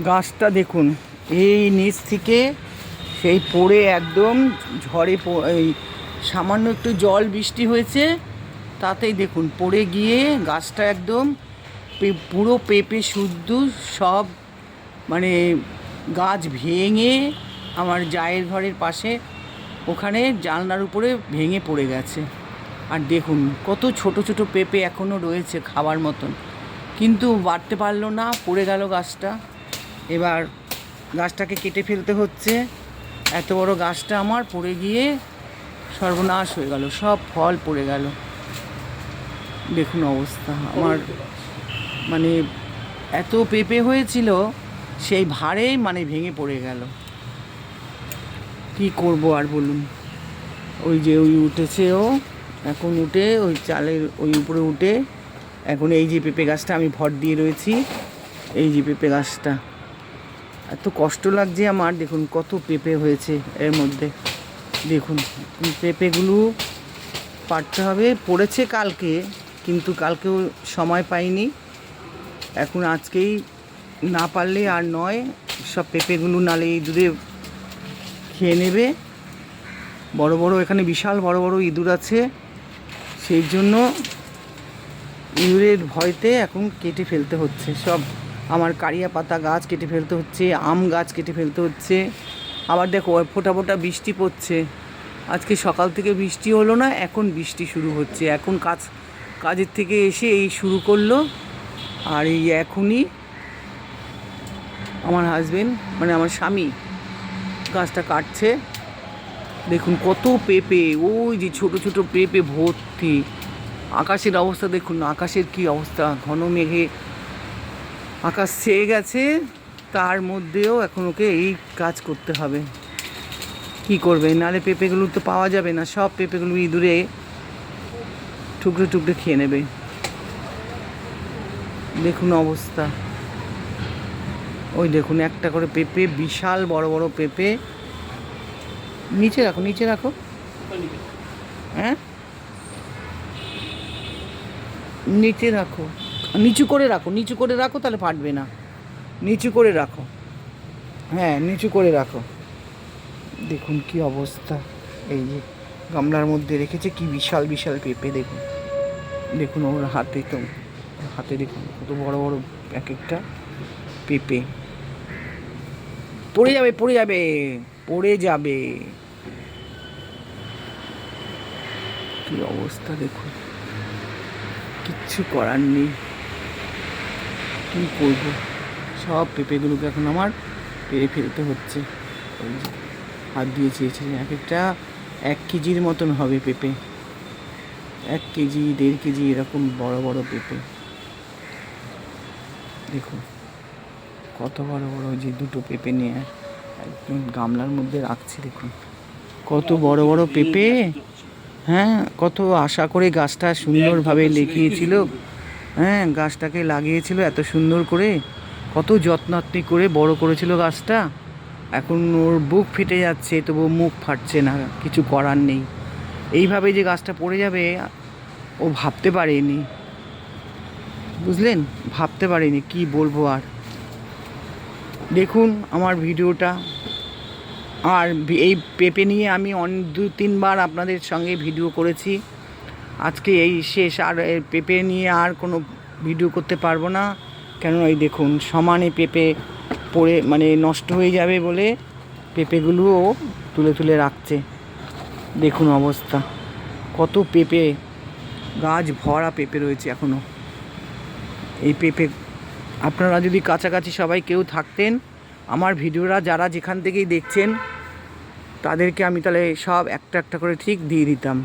গাছটা দেখুন, এই নিচ থেকে সেই পড়ে একদম ঝড়ে এই সামান্য একটু জল বৃষ্টি হয়েছে, তাতেই দেখুন পড়ে গিয়ে গাছটা একদম পুরো পেঁপে শুদ্ধ সব, মানে গাছ ভেঙে আমার জায়ের ঘরের পাশে ওখানে জানলার উপরে ভেঙে পড়ে গেছে। আর দেখুন কত ছোট ছোট পেঁপে এখনও রয়েছে খাবার মতন, কিন্তু বাড়তে পারলো না, পড়ে গেল গাছটা। এবার গাছটাকে কেটে ফেলতে হচ্ছে। এত বড় গাছটা আমার পড়ে গিয়ে সর্বনাশ হয়ে গেল, সব ফল পড়ে গেল। দেখুন অবস্থা আমার, মানে এত পেঁপে হয়েছিল সেই ভারে মানে ভেঙে পড়ে গেল। কি করব আর বলুন। ওই যে ওই উঠেছে, ও এখন উঠে ওই চালের ওই উপরে উঠে এখন এই যে পেঁপে গাছটা আমি ভর দিয়ে রয়েছি, এই যে পেঁপে গাছটা, এত কষ্ট লাগছে আমার। দেখুন কত পেঁপে হয়েছে এর মধ্যে, দেখুন পেঁপেগুলো পাড়তে হবে। পড়েছে কালকে, কিন্তু কালকেও সময় পাইনি, এখন আজকেই না পারলে আর নয়। সব পেঁপেগুলো নালে ইঁদুরে খেয়ে নেবে। বড় বড় এখানে বিশাল বড় বড় ইঁদুর আছে, সেই জন্য ইঁদুরের ভয়তে এখন কেটে ফেলতে হচ্ছে সব। আমার কারিয়া পাতা গাছ কেটে ফেলতে হচ্ছে, আম গাছ কেটে ফেলতে হচ্ছে। আবার দেখো ফোঁটা ফোঁটা বৃষ্টি পড়ছে, আজকে সকাল থেকে বৃষ্টি হলো না, এখন বৃষ্টি শুরু হচ্ছে। এখন কাজের থেকে এসে এই শুরু করলো। আর এই এখনই আমার হাজবেন্ড, মানে আমার স্বামী, গাছটা কাটছে। দেখুন কত পেঁপে, ওই যে ছোট ছোট পেঁপে ভর্তি। আকাশের অবস্থা দেখুন, আকাশের কি অবস্থা, ঘন মেঘে আকাশ ছেয়ে গেছে, তার মধ্যেও এখন ওকে এই কাজ করতে হবে। কি করবে, নালে পেঁপেগুলো তো পাওয়া যাবে না, সব পেঁপেগুলো ইঁদুরে টুকরো টুকরো খেয়ে নেবে। দেখুন অবস্থা, ওই দেখুন একটা করে পেঁপে, বিশাল বড় বড় পেঁপে। নিচে রাখো, নিচে রাখো, হ্যাঁ নিচে রাখো, নিচু করে রাখো, নিচু করে রাখো, তাহলে ফাটবে না। নিচু করে রাখো, হ্যাঁ নিচু করে রাখো। দেখুন কি অবস্থা, এই যে গামলার মধ্যে রেখেছে, কি বিশাল বিশাল পেঁপে। দেখুন দেখুন ওর হাতে, তো হাতে দেখুন কত বড় বড় এক একটা পেঁপে। পড়ে যাবে, পড়ে যাবে, পড়ে যাবে। কি অবস্থা দেখুন, কিচ্ছু করার নেই, কী করবো। সব পেঁপেগুলোকে এখন আমার পেরে ফেলতে হচ্ছে। ওই যে হাত দিয়ে চেয়েছে, এক একটা 1 কেজির মতন হবে পেঁপে, 1 কেজি 1.5 কেজি এরকম বড় বড় পেঁপে। দেখুন কত বড় বড়, যে দুটো পেঁপে নিয়ে একদম গামলার মধ্যে রাখছি। দেখুন কত বড় বড় পেঁপে। হ্যাঁ, কত আশা করে গাছটা সুন্দরভাবে লেগিয়েছিল, হ্যাঁ গাছটাকে লাগিয়েছিল এত সুন্দর করে, কত যত্নাত্তি করে বড় করেছিল গাছটা। এখন ওর বুক ফেটে যাচ্ছে, তবু মুখ ফাটছে না, কিছু করার নেই। এইভাবে যে গাছটা পড়ে যাবে ও ভাবতে পারেনি, বুঝলেন, ভাবতে পারিনি। কি বলবো আর। দেখুন আমার ভিডিওটা, আর এই পেঁপে নিয়ে আমি 2-3 বার আপনাদের সঙ্গে ভিডিও করেছি, আজকে এই শেষ। আর পেঁপে নিয়ে আর কোনো ভিডিও করতে পারবো না, কেন এই দেখুন সমানে পেঁপে পড়ে মানে নষ্ট হয়ে যাবে বলে পেঁপেগুলোও তুলে তুলে রাখছে। দেখুন অবস্থা, কত পেঁপে, গাছ ভরা পেঁপে রয়েছে এখনও। এই পেঁপে আপনারা যদি কাছাকাছি সবাই কেউ থাকতেন, আমার ভিডিওরা যারা যেখান থেকেই দেখছেন তাদেরকে আমি তাহলে সব একটা একটা করে ঠিক দিয়ে দিতাম।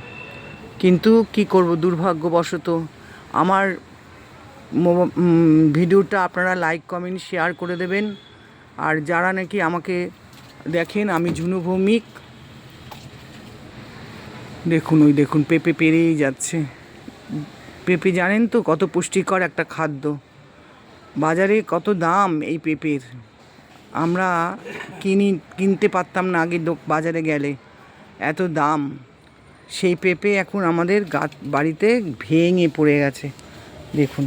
কিন্তু কি করব, দুর্ভাগ্যবশত আমার ভিডিওটা আপনারা লাইক কমেন্ট শেয়ার করে দেবেন। আর যারা নাকি আমাকে দেখেন, আমি ঝুনু ভৌমিক, দেখুন ওই দেখুন পেঁপে পেরেই যাচ্ছে। পেঁপে জানেন তো কত পুষ্টিকর একটা খাদ্য, বাজারে কত দাম এই পেঁপের, আমরা কিনতে পারতাম না আগে বাজারে গেলে, এত দাম। সেই পেঁপে এখন আমাদের বাড়িতে ভেঙে পড়ে গেছে। দেখুন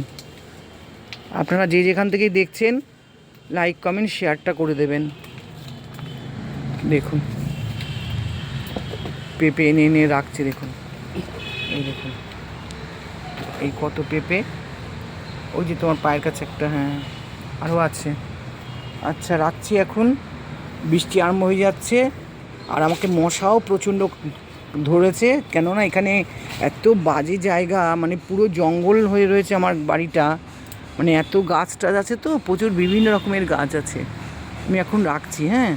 আপনারা যে যেখান থেকেই দেখছেন লাইক কমেন্ট শেয়ারটা করে দেবেন। দেখুন পেঁপে এনে এনে রাখছে, দেখুন এই দেখুন এই কত পেঁপে। ওই যে তোমার পায়ের কাছে একটা, হ্যাঁ আরও আছে। আচ্ছা রাখছি এখন, বৃষ্টি আরম্ভ হয়ে যাচ্ছে আর আমাকে মশাও প্রচণ্ড ধরেছে, কেননা এখানে এত বাজে জায়গা, মানে পুরো জঙ্গল হয়ে রয়েছে আমার বাড়িটা, মানে এত গাছ টাছ আছে তো, প্রচুর বিভিন্ন রকমের গাছ আছে। আমি এখন রাখছি, হ্যাঁ।